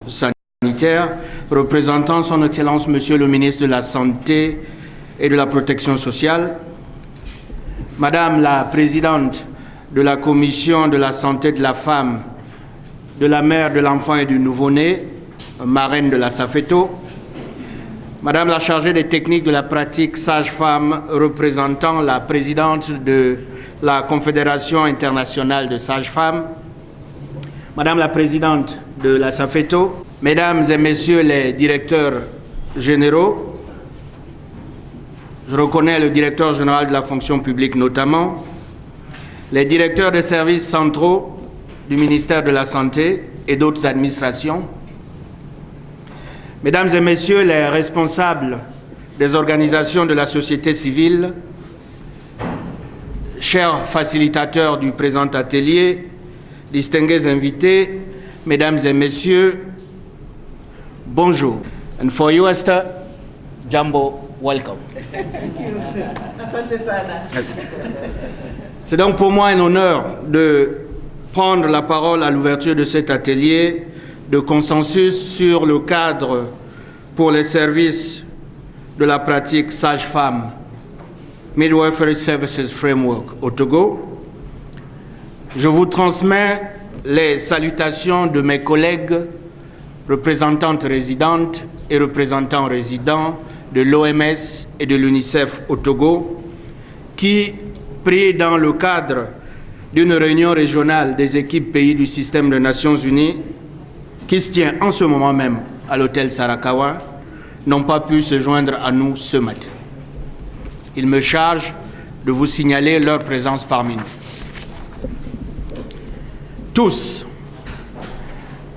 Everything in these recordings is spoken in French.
sanitaire, représentant son Excellence Monsieur le ministre de la Santé et de la Protection sociale, Madame la Présidente de la Commission de la Santé de la Femme, de la Mère, de l'Enfant et du Nouveau-Né, marraine de la SAFETO, Madame la chargée des techniques de la pratique sage-femme, représentant la présidente de la Confédération internationale de sages-femmes, Madame la présidente de la SAFETO, Mesdames et Messieurs les directeurs généraux, je reconnais le directeur général de la fonction publique notamment, les directeurs des services centraux du ministère de la Santé et d'autres administrations, Mesdames et Messieurs les responsables des organisations de la société civile, chers facilitateurs du présent atelier, distingués invités, Mesdames et Messieurs, bonjour. And for you, Esther, Jambo, welcome. C'est donc pour moi un honneur de prendre la parole à l'ouverture de cet atelier de consensus sur le cadre pour les services de la pratique sage-femme, Midwifery Services Framework au Togo. Je vous transmets les salutations de mes collègues, représentantes résidentes et représentants résidents de l'OMS et de l'UNICEF au Togo, qui, pris dans le cadre d'une réunion régionale des équipes pays du système des Nations Unies, qui se tient en ce moment même à l'hôtel Sarakawa, n'ont pas pu se joindre à nous ce matin. Il me charge de vous signaler leur présence parmi nous. Tous,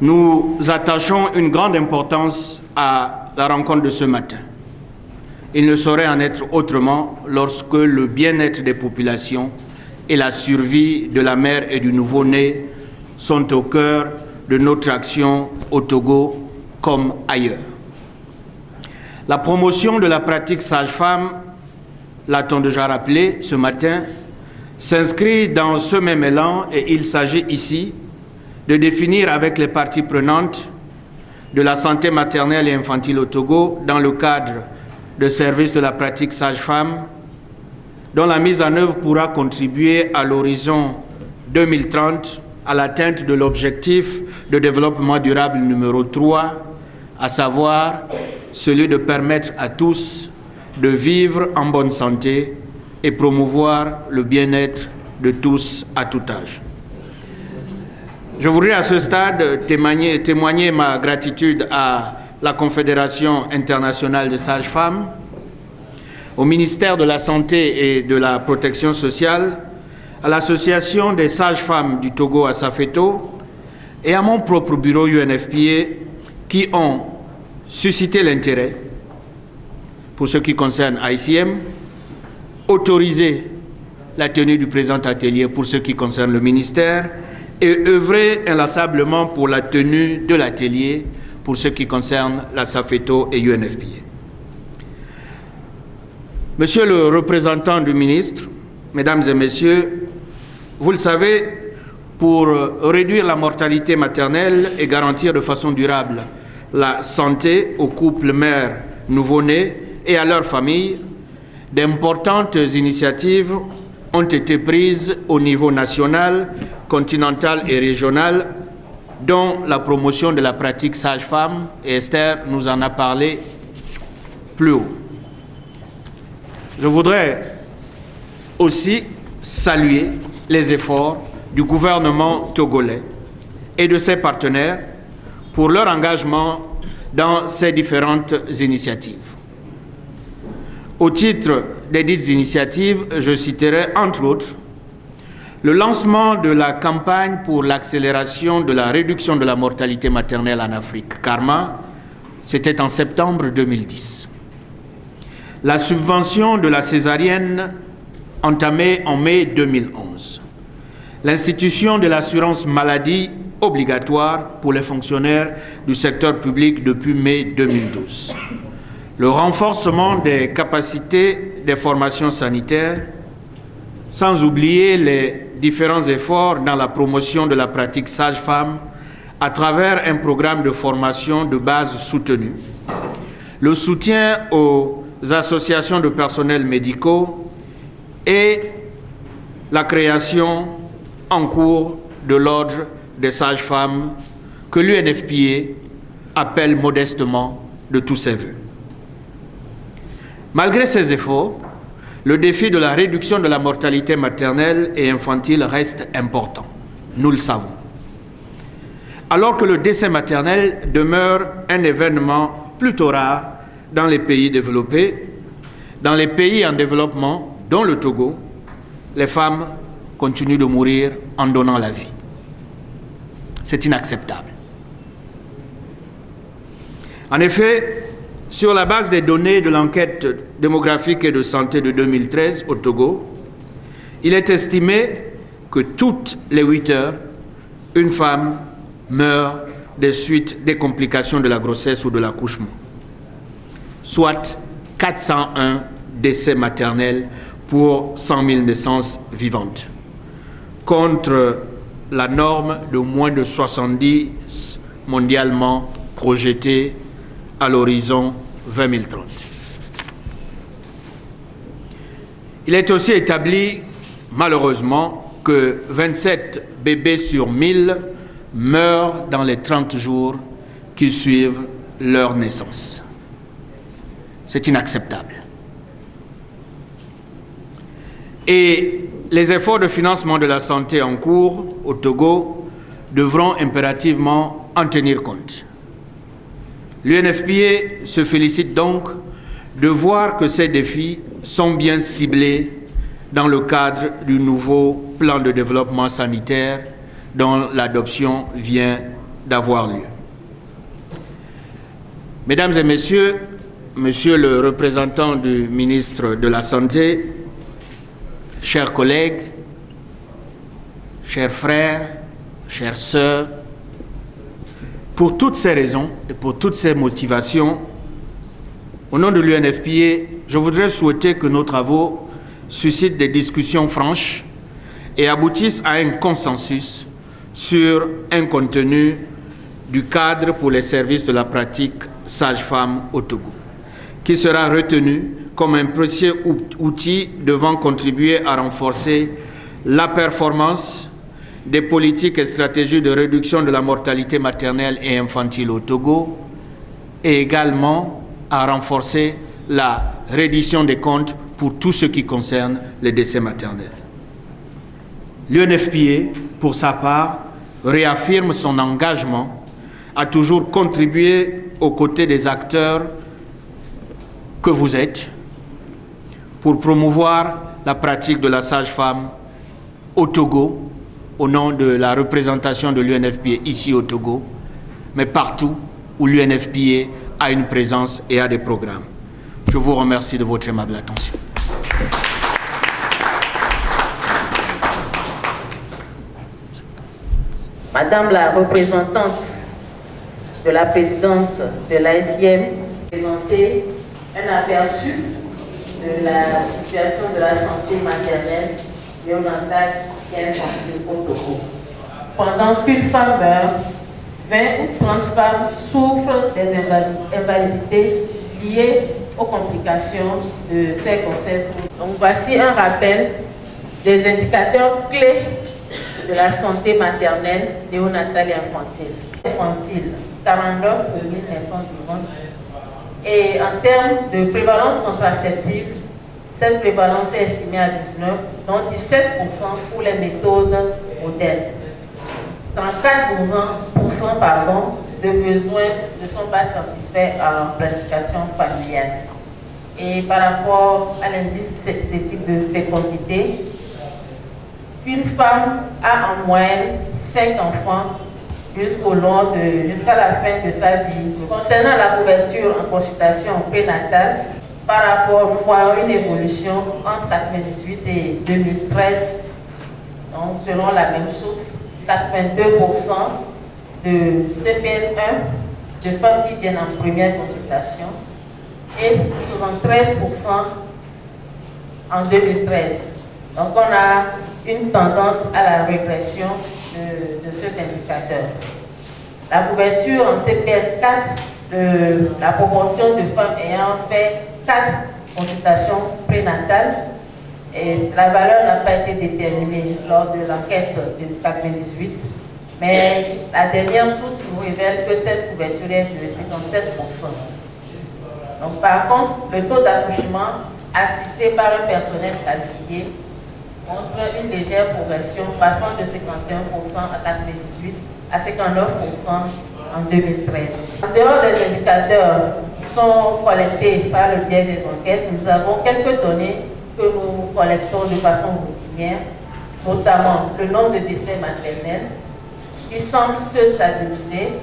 nous attachons une grande importance à la rencontre de ce matin. Il ne saurait en être autrement lorsque le bien-être des populations et la survie de la mère et du nouveau-né sont au cœur de notre action au Togo comme ailleurs. La promotion de la pratique sage-femme, l'a-t-on déjà rappelé ce matin, s'inscrit dans ce même élan et il s'agit ici de définir avec les parties prenantes de la santé maternelle et infantile au Togo dans le cadre de services de la pratique sage-femme dont la mise en œuvre pourra contribuer à l'horizon 2030 à l'atteinte de l'objectif de développement durable numéro 3, à savoir celui de permettre à tous de vivre en bonne santé et promouvoir le bien-être de tous à tout âge. Je voudrais à ce stade témoigner ma gratitude à la Confédération internationale de sages-femmes, au ministère de la Santé et de la Protection sociale, à l'Association des sages-femmes du Togo à SAFETO et à mon propre bureau UNFPA qui ont suscité l'intérêt pour ce qui concerne ICM, autorisé la tenue du présent atelier pour ce qui concerne le ministère et œuvré inlassablement pour la tenue de l'atelier pour ce qui concerne la SAFETO et UNFPA. Monsieur le représentant du ministre, Mesdames et Messieurs, vous le savez, pour réduire la mortalité maternelle et garantir de façon durable la santé aux couples mères nouveau-nés et à leurs familles, d'importantes initiatives ont été prises au niveau national, continental et régional, dont la promotion de la pratique sage-femme, et Esther nous en a parlé plus haut. Je voudrais aussi saluer les efforts du gouvernement togolais et de ses partenaires pour leur engagement dans ces différentes initiatives. Au titre des dites initiatives, je citerai entre autres le lancement de la campagne pour l'accélération de la réduction de la mortalité maternelle en Afrique, CARMA, c'était en septembre 2010. La subvention de la césarienne entamée en mai 2011. L'institution de l'assurance maladie obligatoire pour les fonctionnaires du secteur public depuis mai 2012. Le renforcement des capacités des formations sanitaires, sans oublier les différents efforts dans la promotion de la pratique sage-femme à travers un programme de formation de base soutenu, le soutien aux associations de personnels médicaux et la création en cours de l'ordre des sages-femmes que l'UNFPA appelle modestement de tous ses voeux. Malgré ces efforts, le défi de la réduction de la mortalité maternelle et infantile reste important, nous le savons. Alors que le décès maternel demeure un événement plutôt rare dans les pays développés, dans les pays en développement, dont le Togo, les femmes continuent de mourir en donnant la vie. C'est inacceptable. En effet, sur la base des données de l'enquête démographique et de santé de 2013 au Togo, il est estimé que toutes les 8 heures, une femme meurt des suites des complications de la grossesse ou de l'accouchement, soit 401 décès maternels pour 100 000 naissances vivantes, contre la norme de moins de 70 mondialement projetée à l'horizon 2030. Il est aussi établi, malheureusement, que 27 bébés sur 1000 meurent dans les 30 jours qui suivent leur naissance. C'est inacceptable. Et les efforts de financement de la santé en cours au Togo devront impérativement en tenir compte. L'UNFPA se félicite donc de voir que ces défis sont bien ciblés dans le cadre du nouveau plan de développement sanitaire dont l'adoption vient d'avoir lieu. Mesdames et messieurs, Monsieur le représentant du ministre de la Santé, chers collègues, chers frères, chères sœurs, pour toutes ces raisons et pour toutes ces motivations, au nom de l'UNFPA, je voudrais souhaiter que nos travaux suscitent des discussions franches et aboutissent à un consensus sur un contenu du cadre pour les services de la pratique sage-femme au Togo, qui sera retenu comme un précieux outil devant contribuer à renforcer la performance des politiques et stratégies de réduction de la mortalité maternelle et infantile au Togo et également à renforcer la reddition des comptes pour tout ce qui concerne les décès maternels. L'UNFPA, pour sa part, réaffirme son engagement à toujours contribuer aux côtés des acteurs que vous êtes pour promouvoir la pratique de la sage-femme au Togo, au nom de la représentation de l'UNFPA ici au Togo, mais partout où l'UNFPA a une présence et a des programmes. Je vous remercie de votre aimable attention. Madame la représentante de la présidente de l'ASIM, présenter un aperçu de la situation de la santé maternelle, néonatale et infantile au Togo. Pendant qu'une femme meurt, 20 ou 30 femmes souffrent des invalidités liées aux complications de ces grossesses. Donc voici un rappel des indicateurs clés de la santé maternelle, néonatale et infantile. Infantile, 49 000 naissances vivantes. Et en termes de prévalence contraceptive, cette prévalence est estimée à 19, dont 17% pour les méthodes modernes. 34% de besoins ne sont pas satisfaits en planification familiale. Et par rapport à l'indice synthétique de fécondité, une femme a en moyenne 5 enfants jusqu'à la fin de sa vie. Concernant la couverture en consultation prénatale, par rapport, nous voyons une évolution entre 2018 et 2013, donc selon la même source, 82% de CPN1 de femmes qui viennent en première consultation et 73% en 2013. Donc on a une tendance à la régression de cet indicateur. La couverture en CPS4, la proportion de femmes ayant fait 4 consultations prénatales, et la valeur n'a pas été déterminée lors de l'enquête de 2018, mais la dernière source nous révèle que cette couverture est de 57%. Donc, par contre, le taux d'accouchement assisté par un personnel qualifié montre une légère progression passant de 51% en 2018 à 59% en 2013. En dehors des indicateurs qui sont collectés par le biais des enquêtes, nous avons quelques données que nous collectons de façon routinière, notamment le nombre de décès maternels qui semble se stabiliser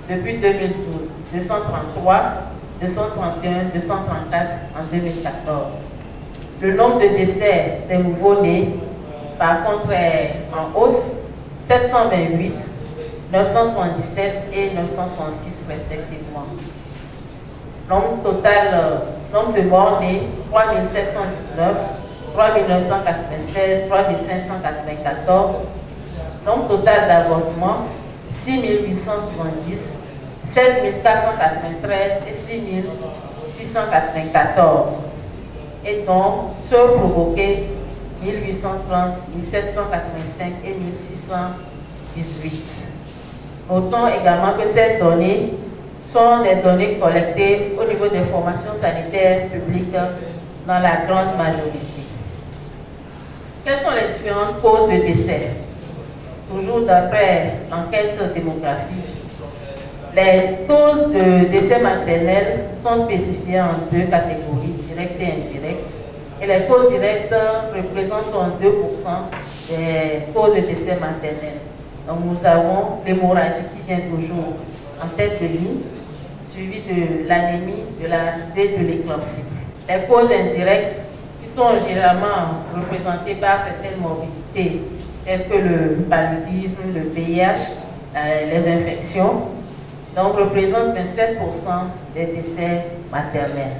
depuis 2012, 233, 231, 234 en 2014. Le nombre de décès des nouveau-nés, par contre, est en hausse, 728, 977 et 966 respectivement. Nombre de morts-nés, 3719, 3996, 3594. Nombre total d'avortements, 6870, 7493 et 6694. Et donc, ceux provoqués, 1830, 1785 et 1618. Notons également que ces données sont des données collectées au niveau des formations sanitaires publiques dans la grande majorité. Quelles sont les différentes causes de décès? Toujours d'après l'enquête démographique, les causes de décès maternels sont spécifiées en 2 catégories, directes et indirectes. Et les causes directes représentent 2% des causes de décès maternels. Donc nous avons l'hémorragie qui vient toujours en tête de ligne, suivie de l'anémie, de la et de l'éclampsie. Les causes indirectes qui sont généralement représentées par certaines morbidités, telles que le paludisme, le VIH, les infections, donc représentent 27% des décès maternels.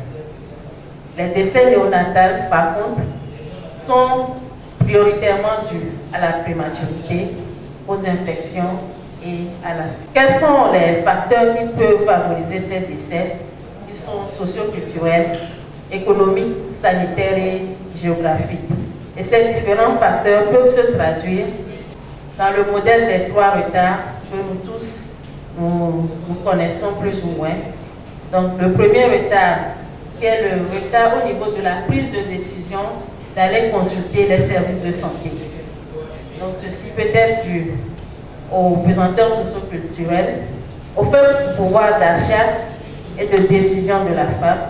Les décès néonatals, par contre, sont prioritairement dus à la prématurité, aux infections et à la... Quels sont les facteurs qui peuvent favoriser ces décès, qui sont socioculturels, économiques, sanitaires et géographiques? Et ces différents facteurs peuvent se traduire dans le modèle des 3 retards que nous tous nous connaissons plus ou moins. Donc le premier retard, qui est le retard au niveau de la prise de décision d'aller consulter les services de santé. Donc ceci peut être dû aux pesanteurs socioculturels, au faible pouvoir d'achat et de décision de la femme,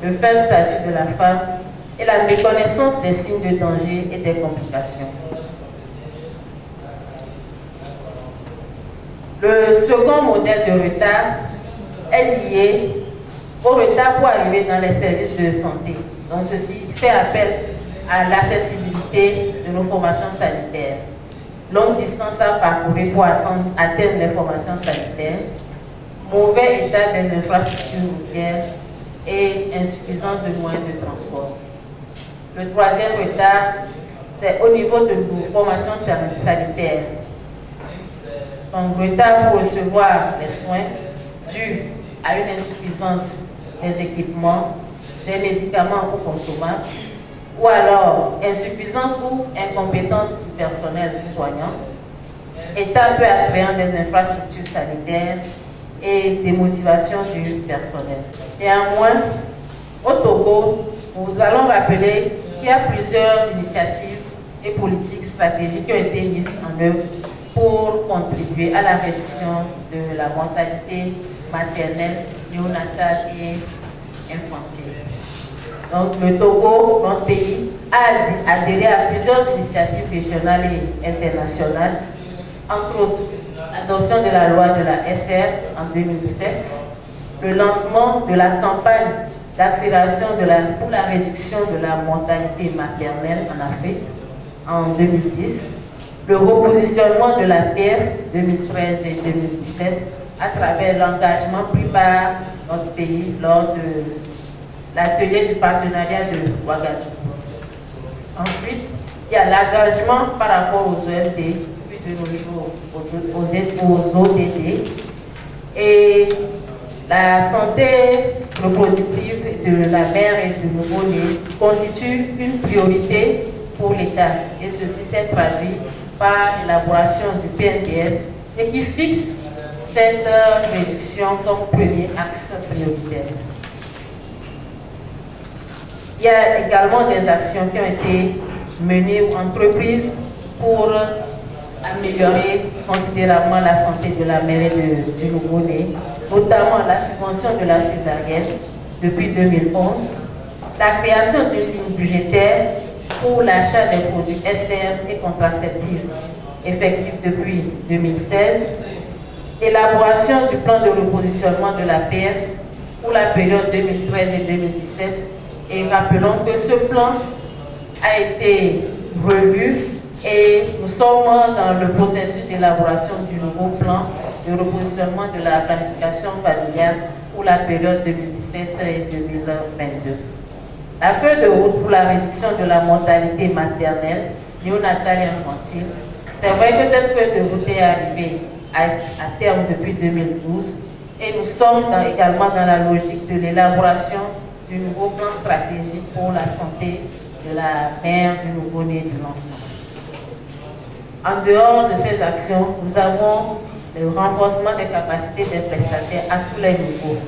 le faible statut de la femme et la méconnaissance des signes de danger et des complications. Le second modèle de retard est lié au retard pour arriver dans les services de santé. Donc ceci fait appel à l'accessibilité de nos formations sanitaires. Longue distance à parcourir pour atteindre les formations sanitaires, mauvais état des infrastructures routières et insuffisance de moyens de transport. Le troisième retard, c'est au niveau de nos formations sanitaires. Donc, retard pour recevoir les soins dû à une insuffisance des équipements, des médicaments ou consommables, ou alors insuffisance ou incompétence du personnel soignant, état peu attrayant des infrastructures sanitaires et démotivation du personnel. Néanmoins, au Togo, nous allons rappeler qu'il y a plusieurs initiatives et politiques stratégiques qui ont été mises en œuvre pour contribuer à la réduction de la mortalité maternelle, néonatale et infantile. Donc le Togo, notre pays, a adhéré à plusieurs initiatives régionales et internationales, entre autres l'adoption de la loi de la SR en 2007, le lancement de la campagne d'accélération pour la réduction de la mortalité maternelle en Afrique en 2010, le repositionnement de la PF 2013 et 2017 à travers l'engagement pris par notre pays lors de l'atelier du partenariat de Ouagadougou. Ensuite, il y a l'engagement par rapport aux OMD, puis de nos jours aux ODD, Et la santé reproductive de la mère et du nouveau-né constitue une priorité pour l'État. Et ceci s'est traduit par l'élaboration du PNDS et qui fixe cette réduction comme premier axe prioritaire. Il y a également des actions qui ont été menées ou entreprises pour améliorer considérablement la santé de la mère et du nouveau-né, notamment la subvention de la césarienne depuis 2011, la création d'une ligne budgétaire pour l'achat des produits SR et contraceptifs effectifs depuis 2016, élaboration du plan de repositionnement de la PF pour la période 2013 et 2017, et rappelons que ce plan a été revu et nous sommes dans le processus d'élaboration du nouveau plan de repositionnement de la planification familiale pour la période 2017 et 2022. La feuille de route pour la réduction de la mortalité maternelle, néonatale et infantile. C'est vrai que cette feuille de route est arrivée à terme depuis 2012 et nous sommes également dans la logique de l'élaboration du nouveau plan stratégique pour la santé de la mère, du nouveau-né et de l'enfant. En dehors de ces actions, nous avons le renforcement des capacités des prestataires à tous les niveaux.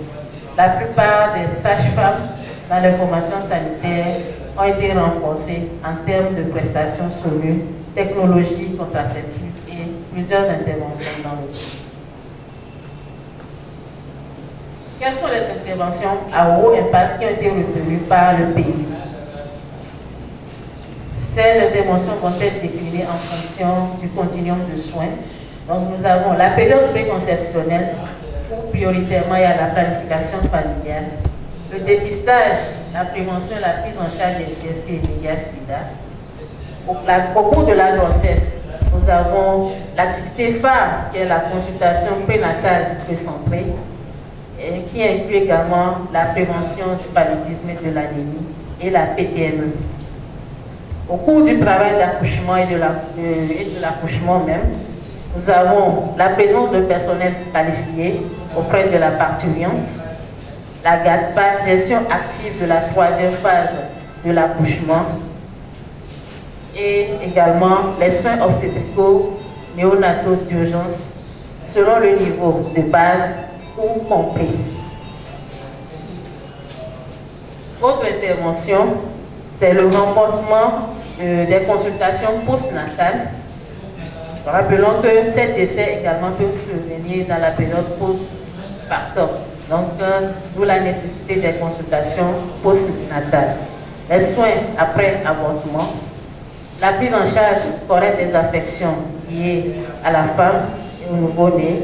La plupart des sages-femmes dans les formations sanitaires ont été renforcées en termes de prestations SOMU, technologies contraceptives et plusieurs interventions dans le pays. Quelles sont les interventions à haut impact qui ont été retenues par le pays? Ces interventions vont être déclinées en fonction du continuum de soins. Donc nous avons la période préconceptionnelle où prioritairement il y a la planification familiale, le dépistage, la prévention et la prise en charge des IST et VIH/SIDA. Au cours de la grossesse, nous avons l'activité phare qui est la consultation prénatale précentrée, qui inclut également la prévention du paludisme et de l'anémie et la PTME. Au cours du travail d'accouchement et de l'accouchement même, nous avons la présence de personnel qualifié auprès de la parturiente, la gestion active de la troisième phase de l'accouchement et également les soins obstétricaux néonataux d'urgence selon le niveau de base ou compris. Autre intervention, c'est le renforcement des consultations postnatales. Rappelons que ces décès également peuvent survenir dans la période post-partum. Donc, d'où la nécessité des consultations postnatales. Les soins après avortement, la prise en charge correcte des affections liées à la femme et au nouveau-né,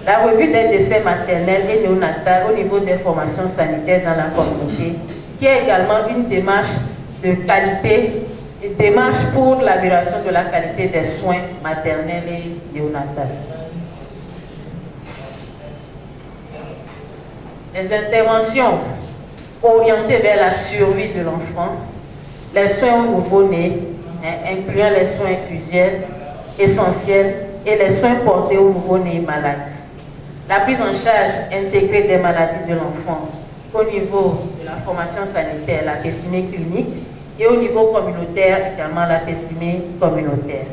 la revue des décès maternels et néonatals au niveau des formations sanitaires dans la communauté, qui est également une démarche de qualité, une démarche pour l'amélioration de la qualité des soins maternels et néonatals. Les interventions orientées vers la survie de l'enfant, les soins au nouveau-né, incluant les soins usuels, essentiels et les soins portés au nouveau-né malade. La prise en charge intégrée des maladies de l'enfant au niveau de la formation sanitaire, la pessimée clinique, et au niveau communautaire également la pessimée communautaire.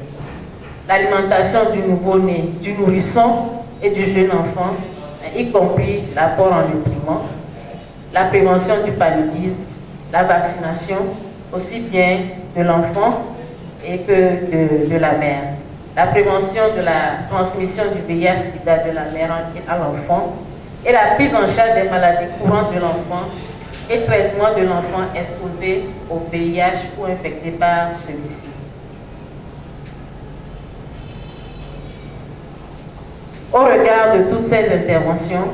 L'alimentation du nouveau-né, du nourrisson et du jeune enfant, y compris l'apport en nutriments, la prévention du paludisme, la vaccination, aussi bien de l'enfant et que de la mère. La prévention de la transmission du VIH/SIDA de la mère à l'enfant et la prise en charge des maladies courantes de l'enfant et traitement de l'enfant exposé au VIH ou infecté par celui-ci. Au regard de toutes ces interventions,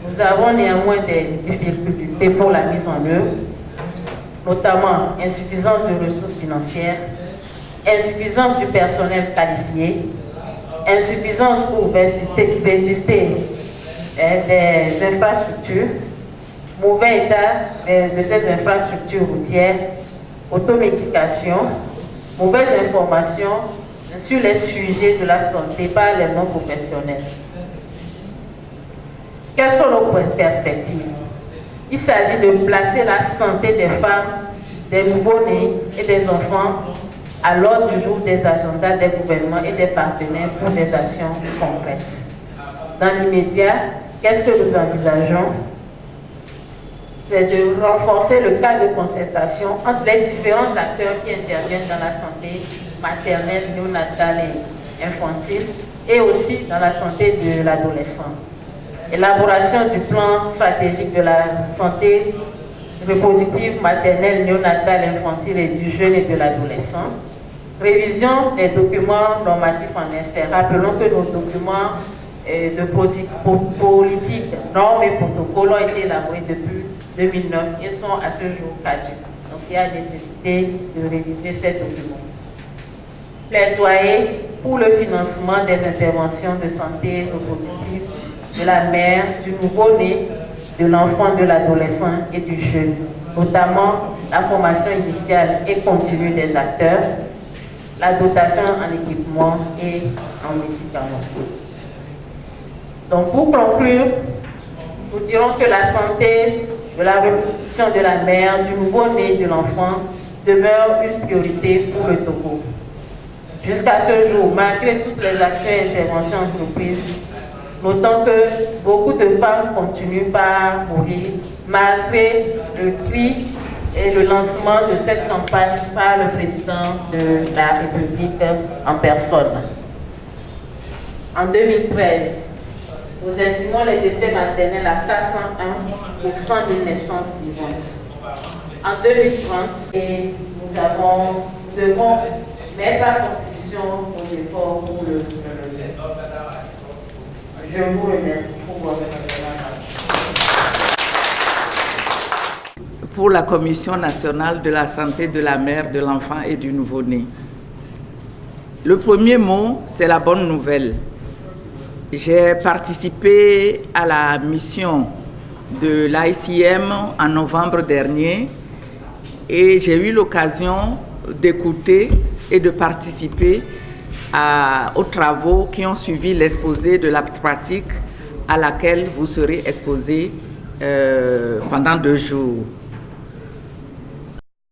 nous avons néanmoins des difficultés pour la mise en œuvre, notamment insuffisance de ressources financières, insuffisance du personnel qualifié, insuffisance ou vétusté des infrastructures, mauvais état de ces infrastructures routières, automédication, mauvaise information sur les sujets de la santé par les non-professionnels. Quelles sont nos perspectives? Il s'agit de placer la santé des femmes, des nouveau-nés et des enfants à l'ordre du jour des agendas des gouvernements et des partenaires pour des actions concrètes. Dans l'immédiat, qu'est-ce que nous envisageons? C'est de renforcer le cadre de concertation entre les différents acteurs qui interviennent dans la santé maternelle, néonatale et infantile, et aussi dans la santé de l'adolescent. Élaboration du plan stratégique de la santé reproductive, maternelle, néonatale, infantile et du jeune et de l'adolescent. Révision des documents normatifs en insert. Rappelons que nos documents de politique, normes et protocoles ont été élaborés depuis 2009 et sont à ce jour caducs. Donc il y a nécessité de réviser ces documents. Plaidoyer pour le financement des interventions de santé reproductive de la mère, du nouveau-né, de l'enfant, de l'adolescent et du jeune, notamment la formation initiale et continue des acteurs, la dotation en équipement et en médicaments. Donc pour conclure, nous dirons que la santé de la reproduction de la mère, du nouveau-né et de l'enfant demeure une priorité pour le Togo. Jusqu'à ce jour, malgré toutes les actions et interventions entreprises, notons que beaucoup de femmes continuent par mourir, malgré le cri et le lancement de cette campagne par le président de la République en personne. En 2013, nous estimons les décès maternels à 401 pour 100 000 naissances vivantes. En 2030, nous devons mettre à contribution aux efforts pour le relever. Je vous remercie pour votre attention. Pour la Commission nationale de la santé de la mère, de l'enfant et du nouveau-né. Le premier mot, c'est la bonne nouvelle. J'ai participé à la mission de l'AICM en novembre dernier et j'ai eu l'occasion d'écouter et de participer aux travaux qui ont suivi l'exposé de la pratique à laquelle vous serez exposés pendant 2 jours.